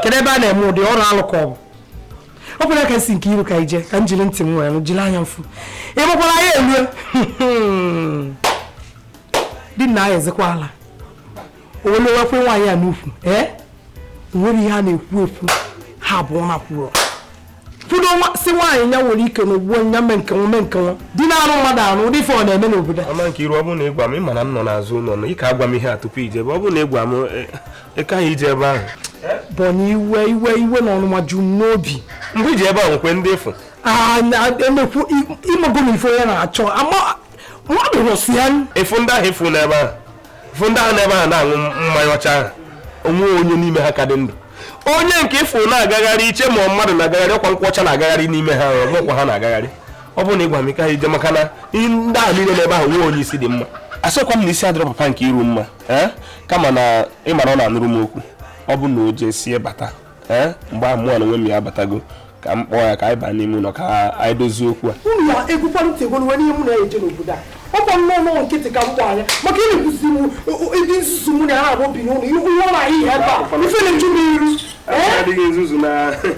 kedu ebe a na-eme ụdị ọrụ alụ ka ọ bụrụ ka si Nkiru ka ije ka m jiri ntị m were jiri anya mfu ịgbakwara ya elu di na ya ezekwa ala owelewekwe nwaanyị a n'ukwu nwere ihe a na-ekwu ekwu ha abụọ na kwuru kwudo si nwaanyị ya nwere ike na ugbo nya mee nke nwa di na-arụ mmadụ arụ ụdị ife ọ na-eme n'obodo mama Nkiru ọ bụrụ na ịgwa m ịma na m nọ n'azụ ụlọ nọ ike agwa m ihe a tupu ije ebe ọ bụrụ na ịgwa m ịkaghị ije ebe ahụ Bọnị iwe na ọnụma ju m n'obi mgbe iji ebe ahụ nkwe ndị efu emekwu ịmago m ife onye na-achọ mmadụ rụsi ya efu ndị ahụ efu n'ebe ahụ efu ndị ahụ n'ebe ahụ na-aṅụ mmanya ọcha ahụ onwe onye n'ime ha ka dị ndụ onye nke efu na-agagharị iche ma mmadụ na-agagharị ọkwa nkwụ ọcha na-agagharị n'ime ha ọgwụkwa ha na-agagharị ọ bụrụ na ịgwa m ike ije maka na ndị ahụ niile n'ebe ahụ nwe onye isi dị mma asịkwa m na isi adịrọ papa Nkiru mma kama na ịmara ọ na-anụrụ m okwu ọ bụ na o jee sie bata mgbe ahụ mụọ na onwe m ya abatago ka m kpọọ ya ka anyị baa n'ime ụlọ ka anyị dozie okwu a unu ya egwukwanụ tegolu were ihe mụ na-eje n'obodo a ọ bụ nnọọ nkịtị ka mkpọ anya maka ị na-ekwusi m ịdị nzuzu mụ na ha abụ bi n'ụlọ ihe ụlọ na ihe ebe a ife na-eju m iru adịghị nzuzu na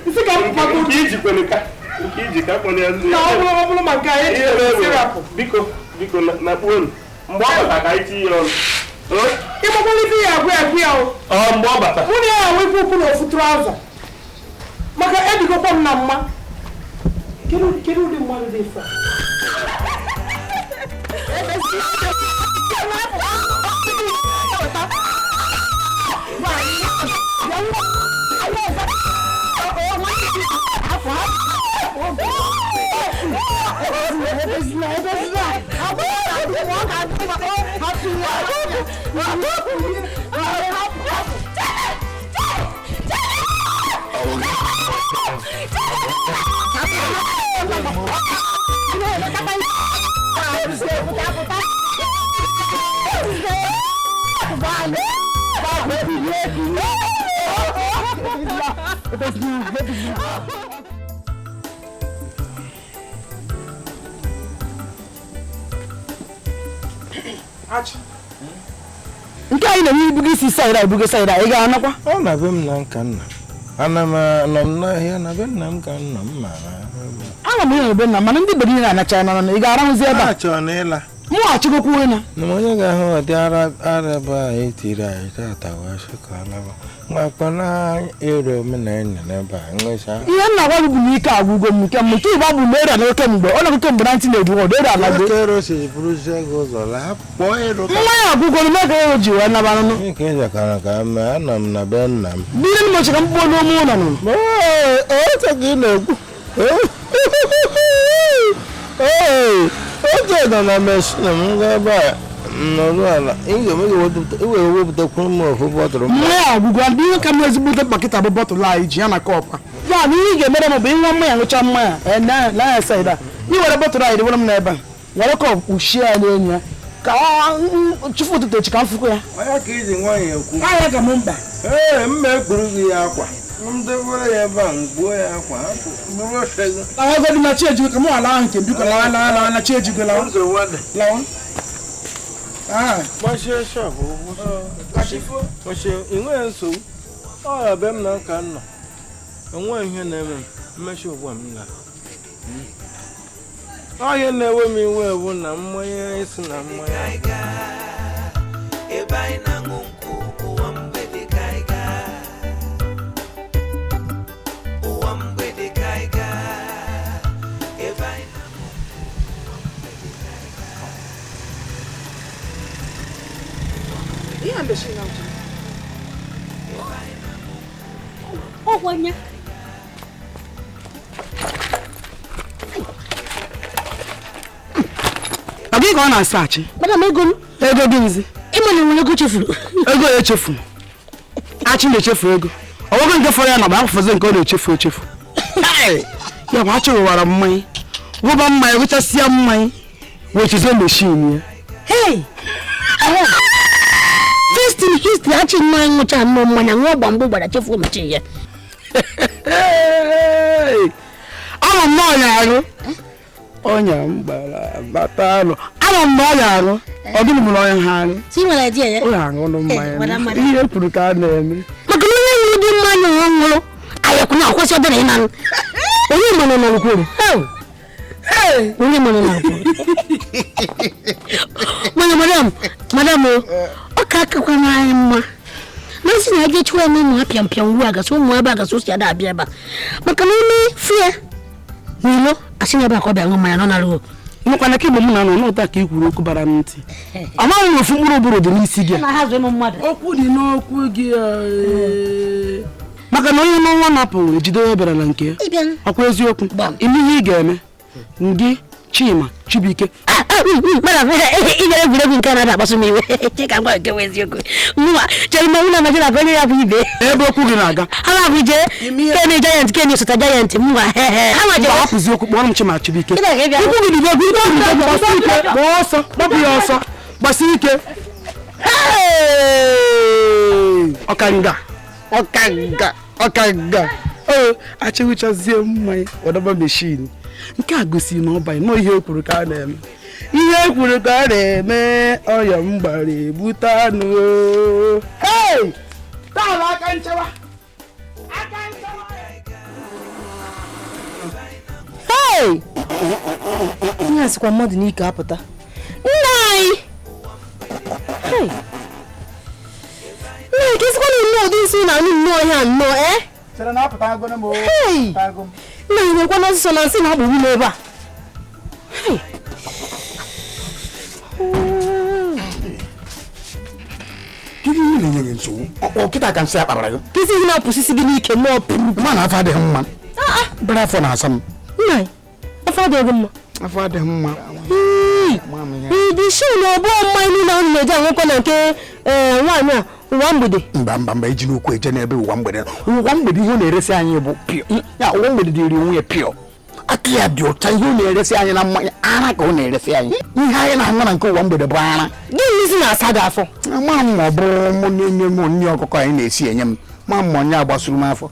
isi ka m kpado nke ijikwere ka nke iji ka akpọ ya nzuzu ka ọ bụrụ maka anyị sirapụ biko na kpuonu mgbe ọ bata ka anyị tinye ọnụ ịgbakwara ife ya agwụ ya mgbe ọ bata mụ na ya nwekwa ụkwụ na ofu traụza maka edigokwa m na mma kedu ụdị mmadụ dị ife nke anyị na-enye ibugo isi saịda ibugo saịda ị ga-anakwa ọ na-abịa m na nka nna ana m anọ m n'ahịa na be nna m ka nna m mara ana m ihe ebe nna mana ndị be niile anacha na ị ga-arahụzi ebe a achọ na ịla mụ achịgokwu onye na onye ga-ahụ ọdị araba anyị tiri anyị tata wasị ka alaba mgbakpọ na ere omenanya n'ebe a nwesa ihe nna gwa bụ n'ike agwụgo m nke mmụta igba bụ na ere na oke mgbe ọ na-oke mgbe na ntị na-edu ọdụ ere alago ero si bụrụzie gị ụzọ laa kpọọ ero nwa ya agwụgo na mega ero ji wee naba nụ ike ịjakara ka mee anọ m na be nna m mmiri m mochara mkpụkpọ n'ome ụlọ nụ oche ka ị na-ekwu oche nọ na meshin m ga ebe a nọrụ ala ị ga-ewepụtakwuru m ofu bọtụrụ mmanya agwụgwọ ndị ihe ka m ezigbote pakịta bụ bọtụlụ anyị ji ya na kọpa ya na ihe ị ga-emere m bụ ịnwa mmanya ṅụcha mmanya na saịda ị were bọtụlụ anyị dịwere m n'ebe a were kọp kpuchie ya n'enyi ya ka chufu ụtụtụ echi ka m fụkwa ya onye ka iji nwaanyị ekwu anya ka m mba mma ekpuru gị ya akwa ndebere ya ebe a mgbuo ya akwa agadi na chi ejigo ka m ala ahụ nke biko lawa na chi ejigo lawa gbachie shọpụ gbachie enweghị nsogbu ọ ya be m na nka nọ enweghị ihe na-eme m mmechi ugbu a m lara ọhịa na-ewe m iwe ewu na mmanya isi na mmanya ebe anyị na-aṅụ nkwụ ụwa mgbede ka anyị gaa ụwa mgbede ka anyị gaa ebe anyị ihe mbeshi na ọgwanya ọ gị ka ọ na-asa achị madam ego gị nzi ịma na nwere ego chefuru ego ya echefu achị na-echefu ego ọgwụgwọ nke fọrọ ya na bụ akwụfọzi nke ọ na-echefu echefu ya bụ achị rụwara mmanya wụba mmanya rụchasịa mmanya wechizie meshin ya destin history achị mmanya nwụcha nnọọ mmanya nwa ọgba mgbe gbara chefuo mechi ya ama m n'ọnya arụ ọnya m gbara bata alụ ama m n'ọnya arụ ọ dịrị m n'ọnya ha arụ ụlọ aṅụrụ mmanya ihe kwuru ka a na-eme maka na onye nwụrụ dị mmanya ọ ṅụrụ ayakwu na akwụsị obere ịnanụ onye mmanụ na nkwuru onye mmanụ na nkwuru madam ọ ka akakwa n'anya mma na isi na aja chụwa eme ụmụ ha pịampịam ugbu a gasị ụmụ ebe a gasị osi ada abịa ebe a maka na ime fie n'ilo asị na ebe a ka ọ bịa ṅụ mmanya nọ narị mekwana ka igbe m na-anọ n'ụta ka i kwuru okwu bara m ntị amaghị m ofu mkpụrụ ụbụrụ dị n'isi gị okwu dị n'okwu gị maka na onye n'ọnwa napụrụ ejide onye bịara na nke ọkwa eziokwu ime ihe ị ga-eme gị Chima Chibuike ịgara egwuregwu nke na-ada akpasu m iwe ka ngwa nke eziokwu mma chere ma ụlọ Naịjirịa bụ onye ya bụ ibe ebe okwu gị na-aga ha na-abụ jee kene giant kene osote giant mgba ha nwaje hapụzi okwu kpọrọ m Chima Chibuike okwu gị dị gbaa ọsọ gbapụ ya ọsọ gbasi ike ọkanga achịwụchazie mmanya ọdọba meshin nke a gosiri na ọ banye nọ ihe ekwuru ka a na-eme ọya m gbara ebute anụ ihe asịkwa mmadụ n'ike apụta nna anyị kesikwa na nnọọ ụdị isi na anụ nnọọ ihe a nnọọ nna anyị nwekwa n'ọsịsọ na nsị na-agbụ nwunye ebe a ọkịta ka nsị akpara gị kesi ihe na-apụsisi gị n'ike nnọọ pụrụ ma na afọ adịghị mma bere afọ na-asa m nna anyị afọ adịghị mma afọ adịghị mma ịdị shi na ọbụ mmanya niile ahụ na-eji anwekwa na nke nwaanyị a ụwa mgbede mba eji n'okwu eje n'ebe ụwa mgbede ihe ọ na-eresi anyị bụ pịọ ya ụwa mgbede dị iri onwe ya pịọ aka ya dị ụcha ihe ọ na-eresi anyị na mmanya ara ka ọ na-eresi anyị ihe anyị na-aṅụ na nke ụwa mgbede bụ ara gịnị isi na-asa gị afọ ma m ọ bụrụ mụ na-enye m nri ọkụkọ anyị na-esi enye m ma m onye agbasuru m afọ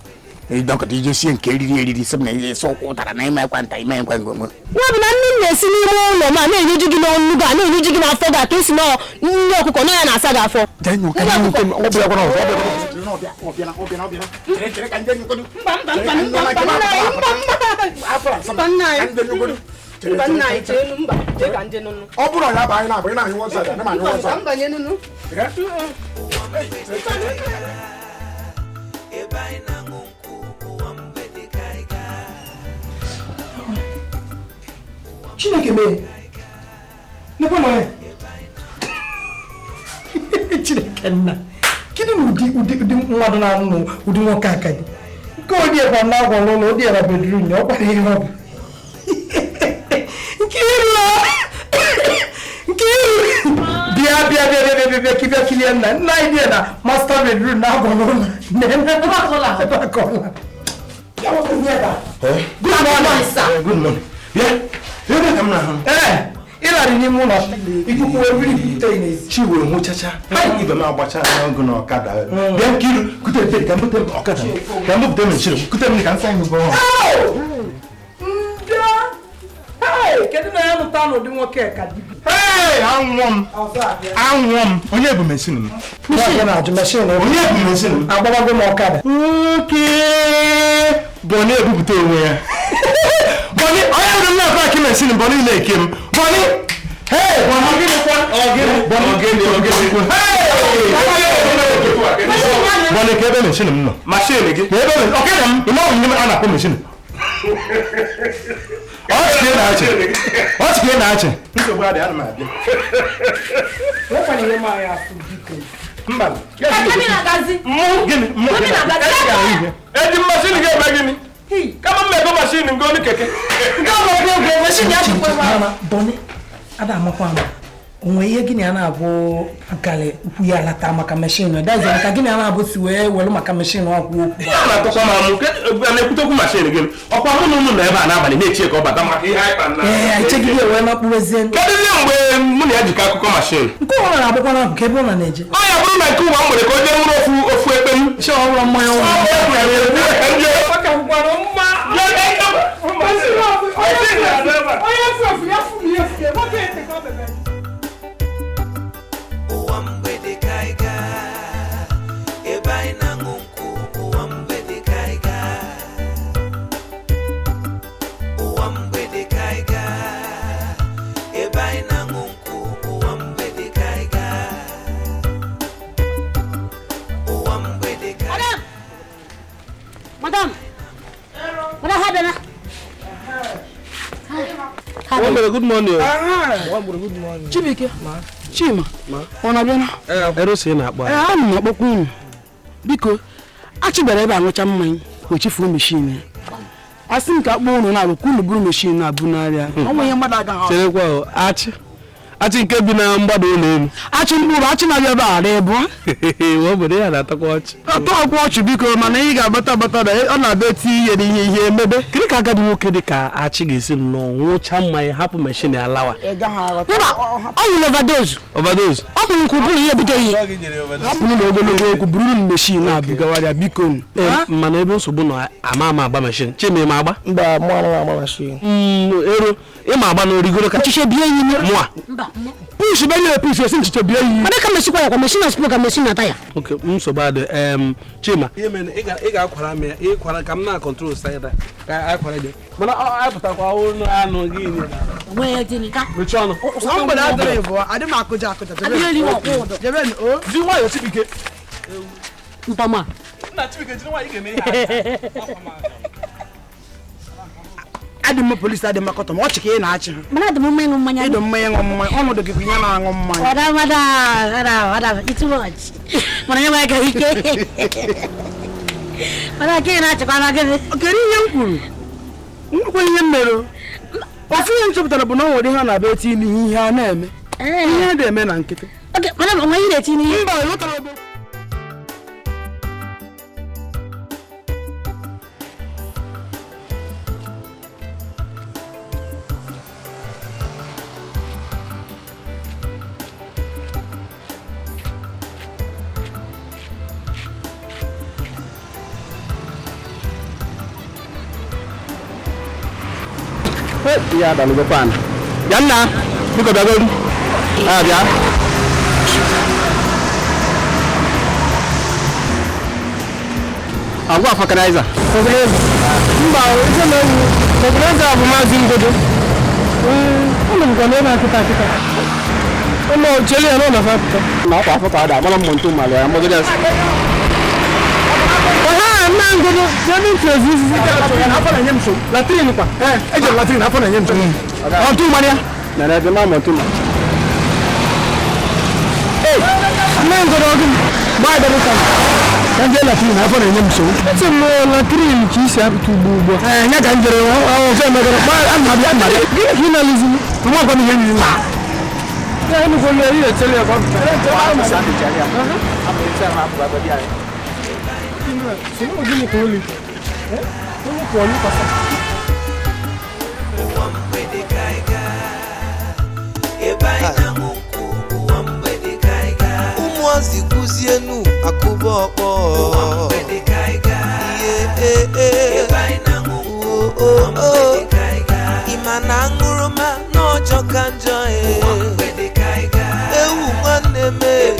Donc tu je suis keliri some na so ko tara na ime kwanta ime kwango mo. Wa bi na nni na-esi n'ime ụlọ ma na-enyeju gị n'ọnụ ga na-enyeju gị n'afọ ga ka esi na nne ọkụkọ na ya na-asa gị afọ. Janyo ka ni ko obia ko Chineke me. Ne pa mo. Chineke na. Kini udi mmadu na mu udi nwoke aka di. Ko odi e kwa na agwo no odi e na bedroom ni o kwa ihe ho. Bia kibia na idea na master bedroom na agwo no. Ne na kola. Ya wo ko nieba. Good morning sir. Good morning. Yeah. Ịlarị n'ime ụlọ ikuku oriri pụta ine chi were hụ chacha ibe m agbacha n'ọgụ na ọkada bịa nkiru kute ebe ka mbute ọkada ka mbute m nchiri kute m ka nsa anyị bụ kedu na ya mụta n'ụdị nwoke ka dibi anwụọ m onye bụ mesin m onye bụ mesin m agbabago m ọkada oke Boni ebupụta onwe ya Boni onye hụrụ m na-akpa akị mesin Boni na-eke m Boni hey Boni ka ebe mesin m nọ mashin gị ka ebe ọkada m ime ọmụmụ a na-akpọ mesin What's na-achị nsogbu adị ana m abịa wekwanyere m ahịa afụ biko mba eji mmashin gị ebe gịnị kama mmego mashin ngo ni keke Boni ada amakwa ama onwe ihe gịnị a na-abụ akale ukwu ya alata maka machine dazi maka gịnị a na-abụ si wee welu maka machine ọkwụ okwu na atọkwa ma mụ na-ekwute okwu machine gịnị ọkwa mụ na ụmụ na ebe a n'abalị na-echi ka ọ bata maka ihe anyị kpana echegide wee makpụrezie kedu ihe mgbe mụ na ya jikọ akụkọ machine nke ụwa na-agbakwa na abụ ka ebe ọ na-eje ọ ya bụrụ na nke ụwa m nwere ka o jee nwụrụ ofu ekpe m chi ọhụrụ mmanya Uwa Mgbede kaiga eba ina ngunku Uwa Mgbede kaiga Uwa Mgbede kaiga eba ina ngunku Uwa Mgbede kaiga Uwa Mgbede kaiga Madam Madam Habana Good morning. Good morning. Chibike. Chima. Ona bịa na. Erosi na akpa. Ana m akpọkwa unu. Biko, achịbere ebe anwụcha mmanya, wechifu machine. Asị m ka akpọ unu na-alụ ka unu buru machine na-abụ n'arịa. Ọ nwe ihe mmadụ agaghị. Cherekwa achị nke bi na mgbada ụlọ elu. Achị mkpụrụ achị na-abịa ebe a na-ebu. Obodo ya na-atakwa ọchị. Atọkwa ọchị biko mana ị ga-agbata na ọ na-abịa eti ihe na ihe emebe. Kiri ka agadi nwoke dị ka achị ga-esi nnọọ nwụcha mmanya hapụ machine alawa. Ọ nwere overdose. Overdose. Ọ bụ nke bụrụ ihe bido ihe. Hapụ na ogologo okwu buru m machine na-abụgawara biko. Mana ebe nsogbu nọ ama agba machine. Chime ma agba? Mba, mụ anaghị agba machine. Ero ịma agba na origoro ka chiche bie yi mụa. Push benye push esi nchiche bie yi. Mana ka machine kwa machine aspo ka machine ataya. Okay, nsogbu adị Chima. Ị ga-akwara m ya, ị kwara ka m na control side ka akwara gị. Mana ọ pụtakwa ọnụ anụ gị ne. Wee dị nika. Mechi ọnụ. Ọ mgbede adịrị bụ adị m akụja. Jebe o. Di nwayọ Chibike. Mpama. Na Chibike di nwayọ ga-eme ihe. Adị m polisi adị m akọtọ ma ọ chike ị na-achị ha. Mana adị m mmanya mmanya. Ịdọ mmanya ṅụ mmanya. Ọnọdụ gị kwụnye na-aṅụ mmanya. Wada itu much. Mana ya ga ike. Mana ke na-achịkwa na gị. Okere ihe m kwuru. Nwekwa ihe m mere. Ofu ihe m chọpụtara bụ na ọ nwere ihe a na-abịa eti n'ihe a na-eme. Ihe a na-eme na nkịtị. Okay, mana onwe ihe na-eti n'ihe. Mba, ịghọtara ebe. Ya da lugo pan. Yanna, biko da godu. Ah bia. Agwa fakanizer. Mba, ije na ewu. Fakanizer bụ Maazị Ngodo. Ụlọ m gọna ebe akịta. Ụlọ cheli ya n'ụlọ fapụta. Na ọkwa afọ ka ọ da agbala mmụ ntụ mmalụ ya mgbọgide nsị. Nna Ngodo, jebe ntụ ezi isi afọ na-enye m nsogbu. Latrin kwa. Eji m latrin afọ na-enye m nsogbu. Ọ ntụ mmanụ ya? Nere ebe ma ntụ mmanụ. Nna Ngodo ọdụ m. Gbaa ebe dịka m. Ka nje latrin afọ na-enye m nsogbu. Eti m latrin ka isi apụta ugbo. Nya ka m jere ọzọ emegara. Gịnị ka ị na-alụzi m? Nwa gwa m ihe nri ma. Ya enu ko le ile tele ko. Sino gini ko li. Ko ko ni pasa. Uwa Mgbede kaiga. Eba ina munku Uwa Mgbede kaiga. Umuazi kuzienu akubo okpo. Uwa Mgbede kaiga. Eba ina munku Uwa Mgbede kaiga. Imana nguruma no jokanjo. Uwa Mgbede kaiga. Ewu mwane me.